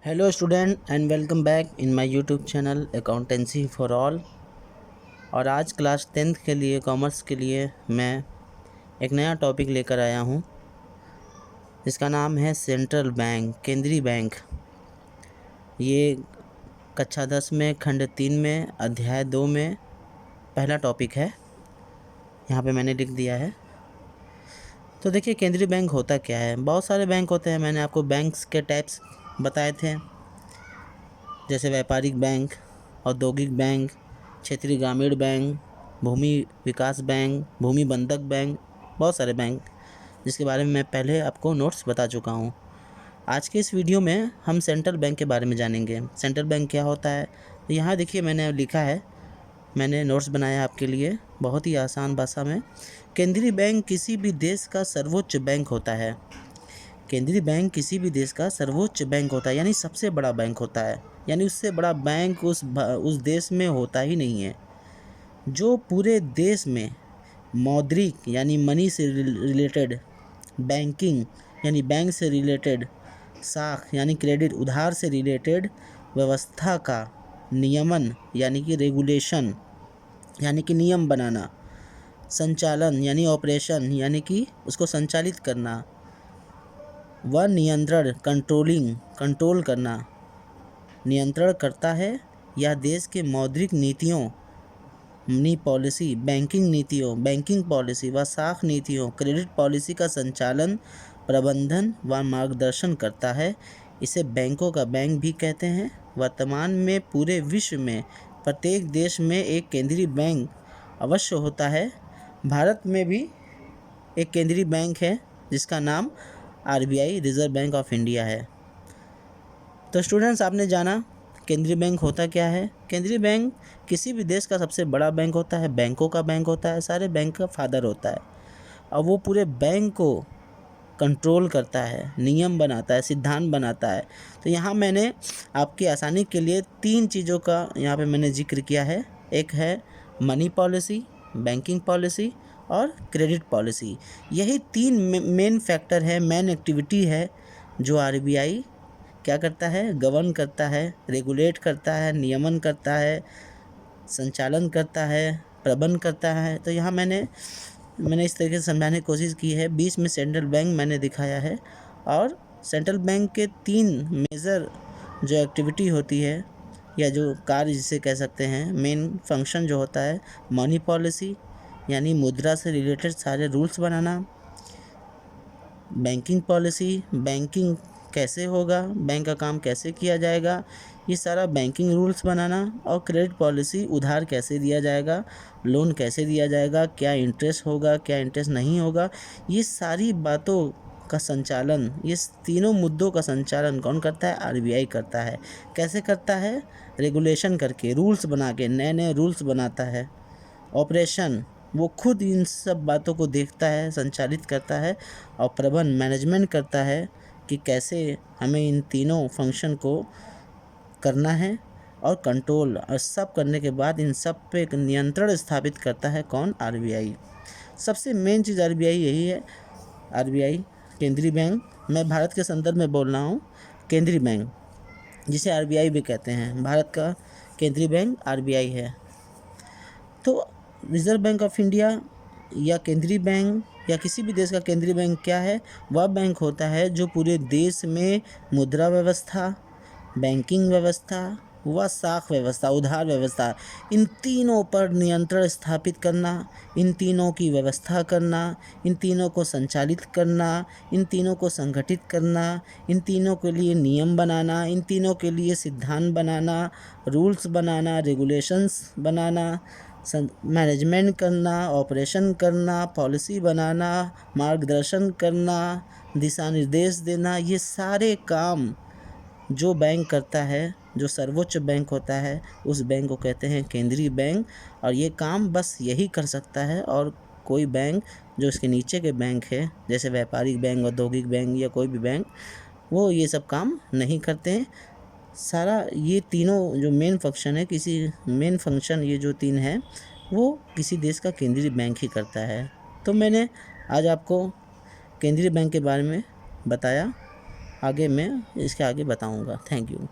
Hello student and welcome back in my YouTube channel accountancy for all. और आज class 10th के लिए commerce के लिए मैं एक नया टॉपिक लेकर आया हूँ जिसका नाम है सेंट्रल बैंक, केंद्रीय बैंक। ये कक्षा 10 में खंड 3 में अध्याय 2 में पहला टॉपिक है। यहाँ पे मैंने लिख दिया है। तो देखिए, केंद्रीय बैंक होता क्या है। बहुत सारे बैंक होते हैं। मैंने आपको बैंक्स के टाइप्स बताए थे, जैसे व्यापारिक बैंक, औद्योगिक बैंक, क्षेत्रीय ग्रामीण बैंक, भूमि विकास बैंक, भूमि बंधक बैंक, बहुत सारे बैंक जिसके बारे में मैं पहले आपको नोट्स बता चुका हूँ। आज के इस वीडियो में हम सेंट्रल बैंक के बारे में जानेंगे। सेंट्रल बैंक क्या होता है, तो यहाँ देखिए मैंने लिखा है, मैंने नोट्स बनाया आपके लिए बहुत ही आसान भाषा में। केंद्रीय बैंक किसी भी देश का सर्वोच्च बैंक होता है। केंद्रीय बैंक किसी भी देश का सर्वोच्च बैंक होता है, यानी सबसे बड़ा बैंक होता है। यानी उससे बड़ा बैंक उस देश में होता ही नहीं है। जो पूरे देश में मौद्रिक यानी मनी से रिलेटेड, बैंकिंग यानी बैंक से रिलेटेड, साख यानी क्रेडिट उधार से रिलेटेड व्यवस्था का नियमन यानी कि रेगुलेशन यानी कि नियम बनाना, संचालन यानी ऑपरेशन यानी कि उसको संचालित करना, व नियंत्रण कंट्रोल करना, नियंत्रण करता है, या देश के मौद्रिक नीतियों मनी पॉलिसी, बैंकिंग पॉलिसी व साख नीतियों, क्रेडिट पॉलिसी का संचालन, प्रबंधन व मार्गदर्शन करता है। इसे बैंकों का बैंक भी कहते हैं। वर्तमान में पूरे विश्व में प्रत्येक देश में एक केंद्रीय बैंक अवश्य होता है। भारत में भी एक केंद्रीय बैंक है जिसका नाम RBI, reserve bank of India है। तो स्टूडेंट्स, आपने जाना केंद्रीय बैंक होता क्या है। केंद्रीय बैंक किसी भी देश का सबसे बड़ा बैंक होता है, बैंकों का बैंक होता है, सारे बैंक का फादर होता है। और वो पूरे बैंक को कंट्रोल करता है, नियम बनाता है, सिद्धांत बनाता है। तो यहाँ मैंने आपकी आसानी के लिए 3 चीज़ों का यहाँ पे मैंने जिक्र किया है। एक है मनी पॉलिसी, बैंकिंग पॉलिसी और क्रेडिट पॉलिसी। यही 3 मेन फैक्टर है, मेन एक्टिविटी है जो RBI क्या करता है, गवर्न करता है, रेगुलेट करता है, नियमन करता है, संचालन करता है, प्रबंध करता है। तो यहाँ मैंने इस तरीके से समझाने की कोशिश की है। बीच में सेंट्रल बैंक मैंने दिखाया है। और सेंट्रल बैंक के 3 मेजर जो एक्टिविटी होती है, या जो कार्य जिसे कह सकते हैं, मेन फंक्शन जो होता है, मनी पॉलिसी यानी मुद्रा से रिलेटेड सारे रूल्स बनाना, बैंकिंग पॉलिसी, बैंकिंग कैसे होगा, बैंक का काम कैसे किया जाएगा, ये सारा बैंकिंग रूल्स बनाना, और क्रेडिट पॉलिसी, उधार कैसे दिया जाएगा, लोन कैसे दिया जाएगा, क्या इंटरेस्ट होगा, क्या इंटरेस्ट नहीं होगा, ये सारी बातों का संचालन, ये तीनों मुद्दों का संचालन कौन करता है, RBI करता है। कैसे करता है, रेगुलेशन करके, रूल्स बना के, नए नए रूल्स बनाता है। ऑपरेशन, वो खुद इन सब बातों को देखता है, संचालित करता है। और प्रबंध, मैनेजमेंट करता है कि कैसे हमें इन तीनों फंक्शन को करना है। और कंट्रोल, और सब करने के बाद इन सब पे एक नियंत्रण स्थापित करता है कौन, RBI। सबसे मेन चीज़ RBI यही है। RBI केंद्रीय बैंक, मैं भारत के संदर्भ में बोल रहा हूँ, केंद्रीय बैंक जिसे RBI भी कहते हैं, भारत का केंद्रीय बैंक RBI है। तो रिजर्व बैंक ऑफ इंडिया या केंद्रीय बैंक या किसी भी देश का केंद्रीय बैंक क्या है, वह बैंक होता है जो पूरे देश में मुद्रा व्यवस्था, बैंकिंग व्यवस्था व साख व्यवस्था, उधार व्यवस्था, इन तीनों पर नियंत्रण स्थापित करना, इन तीनों की व्यवस्था करना, इन तीनों को संचालित करना, इन तीनों को संगठित करना, इन तीनों के लिए नियम बनाना, इन तीनों के लिए सिद्धांत बनाना, रूल्स बनाना, रेगुलेशंस बनाना, मैनेजमेंट करना, ऑपरेशन करना, पॉलिसी बनाना, मार्गदर्शन करना, दिशा निर्देश देना, ये सारे काम जो बैंक करता है, जो सर्वोच्च बैंक होता है, उस बैंक को कहते हैं केंद्रीय बैंक। और ये काम बस यही कर सकता है, और कोई बैंक जो इसके नीचे के बैंक है, जैसे व्यापारिक बैंक, औद्योगिक बैंक या कोई भी बैंक, वो ये सब काम नहीं करते हैं। सारा ये तीनों जो मेन फंक्शन है, ये जो 3 है, वो किसी देश का केंद्रीय बैंक ही करता है। तो मैंने आज आपको केंद्रीय बैंक के बारे में बताया। आगे मैं इसके आगे बताऊँगा। Thank you.